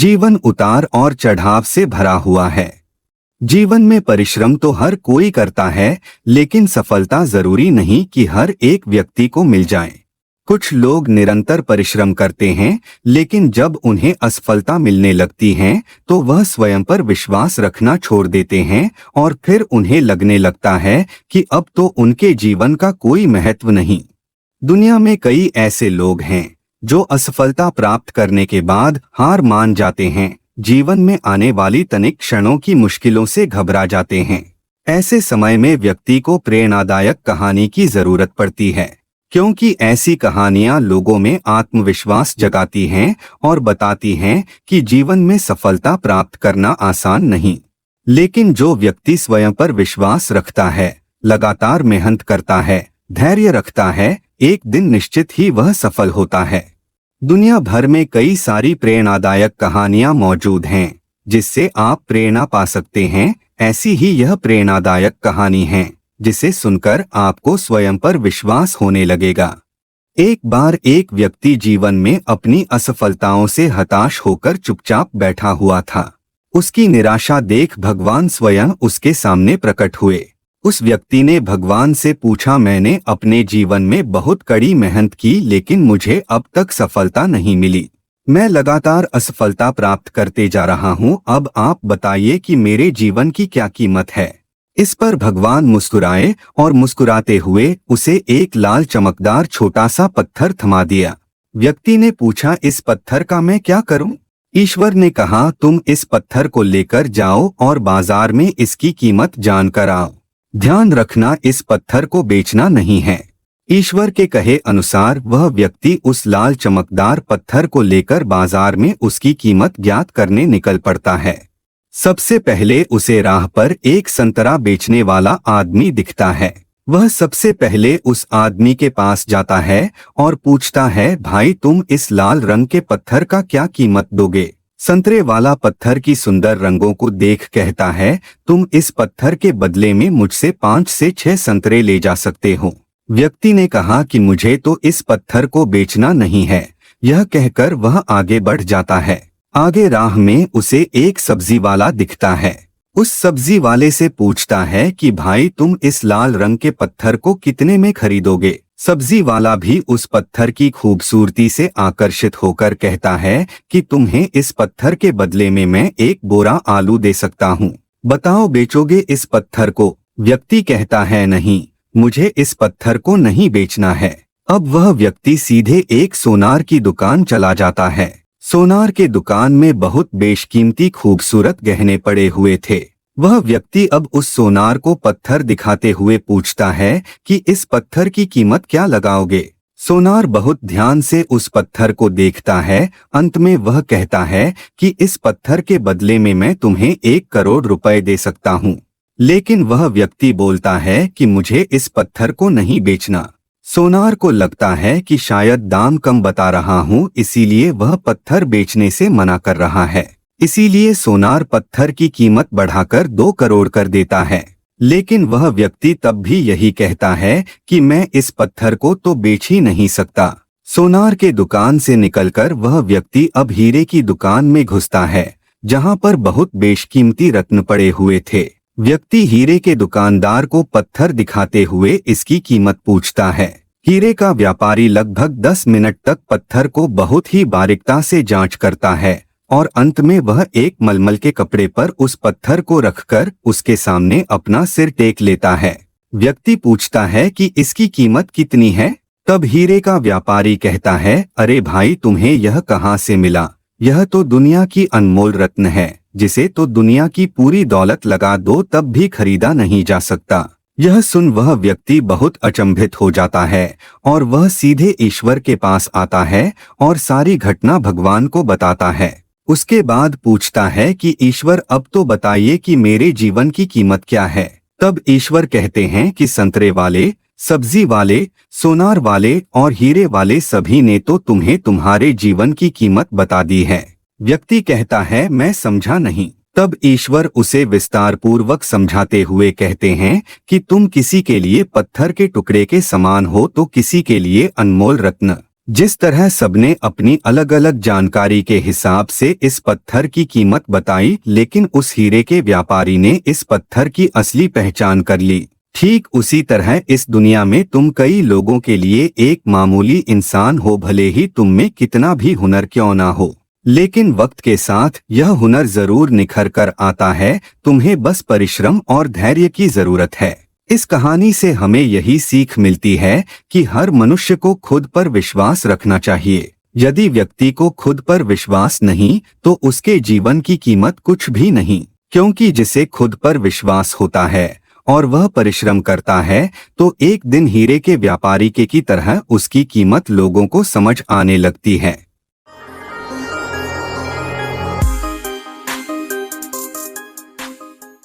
जीवन उतार और चढ़ाव से भरा हुआ है। जीवन में परिश्रम तो हर कोई करता है, लेकिन सफलता जरूरी नहीं कि हर एक व्यक्ति को मिल जाए। कुछ लोग निरंतर परिश्रम करते हैं, लेकिन जब उन्हें असफलता मिलने लगती है तो वह स्वयं पर विश्वास रखना छोड़ देते हैं और फिर उन्हें लगने लगता है कि अब तो उनके जीवन का कोई महत्व नहीं। दुनिया में कई ऐसे लोग हैं जो असफलता प्राप्त करने के बाद हार मान जाते हैं, जीवन में आने वाली तनिक क्षणों की मुश्किलों से घबरा जाते हैं। ऐसे समय में व्यक्ति को प्रेरणादायक कहानी की जरूरत पड़ती है, क्योंकि ऐसी कहानियां लोगों में आत्मविश्वास जगाती हैं और बताती हैं कि जीवन में सफलता प्राप्त करना आसान नहीं, लेकिन जो व्यक्ति स्वयं पर विश्वास रखता है, लगातार मेहनत करता है, धैर्य रखता है, एक दिन निश्चित ही वह सफल होता है। दुनिया भर में कई सारी प्रेरणादायक कहानियां मौजूद हैं जिससे आप प्रेरणा पा सकते हैं। ऐसी ही यह प्रेरणादायक कहानी है जिसे सुनकर आपको स्वयं पर विश्वास होने लगेगा। एक बार एक व्यक्ति जीवन में अपनी असफलताओं से हताश होकर चुपचाप बैठा हुआ था। उसकी निराशा देख भगवान स्वयं उसके सामने प्रकट हुए। उस व्यक्ति ने भगवान से पूछा, मैंने अपने जीवन में बहुत कड़ी मेहनत की, लेकिन मुझे अब तक सफलता नहीं मिली। मैं लगातार असफलता प्राप्त करते जा रहा हूँ। अब आप बताइए कि मेरे जीवन की क्या कीमत है। इस पर भगवान मुस्कुराए और मुस्कुराते हुए उसे एक लाल चमकदार छोटा सा पत्थर थमा दिया। व्यक्ति ने पूछा, इस पत्थर का मैं क्या करूं? ईश्वर ने कहा, तुम इस पत्थर को लेकर जाओ और बाजार में इसकी कीमत जानकर आओ। ध्यान रखना, इस पत्थर को बेचना नहीं है। ईश्वर के कहे अनुसार वह व्यक्ति उस लाल चमकदार पत्थर को लेकर बाजार में उसकी कीमत ज्ञात करने निकल पड़ता है। सबसे पहले उसे राह पर एक संतरा बेचने वाला आदमी दिखता है। वह सबसे पहले उस आदमी के पास जाता है और पूछता है, भाई तुम इस लाल रंग के पत्थर का क्या कीमत दोगे? संतरे वाला पत्थर की सुंदर रंगों को देख कहता है, तुम इस पत्थर के बदले में मुझसे 5 से 6 संतरे ले जा सकते हो। व्यक्ति ने कहा कि मुझे तो इस पत्थर को बेचना नहीं है। यह कहकर वह आगे बढ़ जाता है। आगे राह में उसे एक सब्जी वाला दिखता है। उस सब्जी वाले से पूछता है कि भाई तुम इस लाल रंग के पत्थर को कितने में खरीदोगे? सब्जी वाला भी उस पत्थर की खूबसूरती से आकर्षित होकर कहता है कि तुम्हें इस पत्थर के बदले में मैं 1 बोरा आलू दे सकता हूँ। बताओ, बेचोगे इस पत्थर को? व्यक्ति कहता है, नहीं, मुझे इस पत्थर को नहीं बेचना है। अब वह व्यक्ति सीधे एक सोनार की दुकान चला जाता है। सोनार के दुकान में बहुत बेशकीमती खूबसूरत गहने पड़े हुए थे। वह व्यक्ति अब उस सोनार को पत्थर दिखाते हुए पूछता है कि इस पत्थर की कीमत क्या लगाओगे? सोनार बहुत ध्यान से उस पत्थर को देखता है। अंत में वह कहता है कि इस पत्थर के बदले में मैं तुम्हें 1 करोड़ रुपए दे सकता हूँ। लेकिन वह व्यक्ति बोलता है कि मुझे इस पत्थर को नहीं बेचना। सोनार को लगता है कि शायद दाम कम बता रहा हूँ, इसीलिए वह पत्थर बेचने से मना कर रहा है। इसीलिए सोनार पत्थर की कीमत बढ़ाकर 2 करोड़ कर देता है। लेकिन वह व्यक्ति तब भी यही कहता है कि मैं इस पत्थर को तो बेच ही नहीं सकता। सोनार के दुकान से निकलकर वह व्यक्ति अब हीरे की दुकान में घुसता है, जहां पर बहुत बेशकीमती रत्न पड़े हुए थे। व्यक्ति हीरे के दुकानदार को पत्थर दिखाते हुए इसकी कीमत पूछता है। हीरे का व्यापारी लगभग 10 मिनट तक पत्थर को बहुत ही बारीकता से जांच करता है और अंत में वह एक मलमल के कपड़े पर उस पत्थर को रखकर उसके सामने अपना सिर टेक लेता है। व्यक्ति पूछता है कि इसकी कीमत कितनी है? तब हीरे का व्यापारी कहता है, अरे भाई, तुम्हें यह कहाँ से मिला? यह तो दुनिया की अनमोल रत्न है, जिसे तो दुनिया की पूरी दौलत लगा दो तब भी खरीदा नहीं जा सकता। यह सुन वह व्यक्ति बहुत अचंभित हो जाता है और वह सीधे ईश्वर के पास आता है और सारी घटना भगवान को बताता है। उसके बाद पूछता है कि ईश्वर, अब तो बताइए कि मेरे जीवन की कीमत क्या है? तब ईश्वर कहते हैं कि संतरे वाले, सब्जी वाले, सोनार वाले और हीरे वाले सभी ने तो तुम्हें तुम्हारे जीवन की कीमत बता दी है। व्यक्ति कहता है, मैं समझा नहीं। तब ईश्वर उसे विस्तार पूर्वक समझाते हुए कहते हैं कि तुम किसी के लिए पत्थर के टुकड़े के समान हो तो किसी के लिए अनमोल रत्न। जिस तरह सबने अपनी अलग अलग जानकारी के हिसाब से इस पत्थर की कीमत बताई, लेकिन उस हीरे के व्यापारी ने इस पत्थर की असली पहचान कर ली। ठीक उसी तरह इस दुनिया में तुम कई लोगों के लिए एक मामूली इंसान हो, भले ही तुम में कितना भी हुनर क्यों ना हो, लेकिन वक्त के साथ यह हुनर जरूर निखर कर आता है। तुम्हें बस परिश्रम और धैर्य की जरूरत है। इस कहानी से हमें यही सीख मिलती है कि हर मनुष्य को खुद पर विश्वास रखना चाहिए। यदि व्यक्ति को खुद पर विश्वास नहीं तो उसके जीवन की कीमत कुछ भी नहीं, क्योंकि जिसे खुद पर विश्वास होता है और वह परिश्रम करता है तो एक दिन हीरे के व्यापारी के की तरह उसकी कीमत लोगों को समझ आने लगती है।